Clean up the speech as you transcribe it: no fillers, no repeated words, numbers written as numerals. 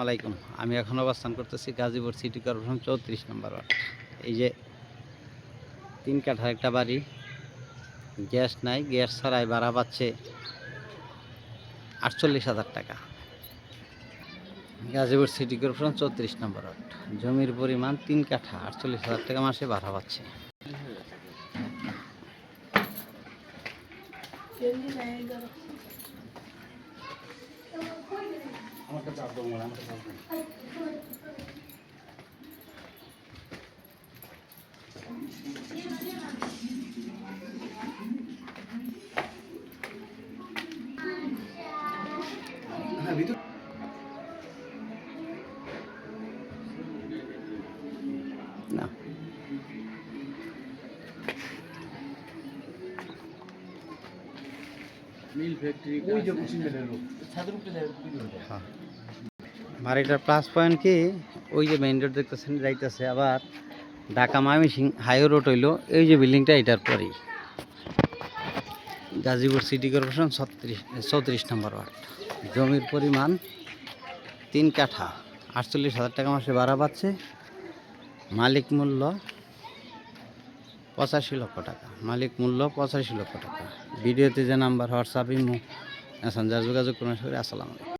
আলাইকুম। আমি এখন অবস্থান করতেছি গাজীপুর সিটি কর্পোরেশন 34 নম্বর ওয়ার্ড। এই যে 3 কাঠার একটা বাড়ি, গ্যাস নাই, গ্যাস ছাড়াই ভাড়া পাচ্ছে 48,000 টাকা। গাজীপুর সিটি কর্পোরেশন 34 নম্বর ওয়ার্ড। জমির পরিমাণ 3 কাঠা, 48,000 টাকা মাসে ভাড়া পাচ্ছে। না বাড়িটার প্লাস পয়েন্ট কি, ওই যে মেইন রোড দেখতেছেন যাইতেছে, আবার ঢাকা ময়মনসিং হাইওয়ে রোড হইলো এই যে বিল্ডিংটা, এটার পরেই গাজীপুর সিটি কর্পোরেশন 34 নম্বর ওয়ার্ড। জমির পরিমাণ 3 কাঠা, 48,000 টাকা মাসে ভাড়া পাচ্ছে। মালিক মূল্য 85 লক্ষ টাকা। মালিক মূল্য 85 লক্ষ টাকা। ভিডিওতে যে নাম্বার, হোয়াটসঅ্যাপ, ইমো, মেসেঞ্জার যোগাযোগ করুন। আসসালামু আলাইকুম।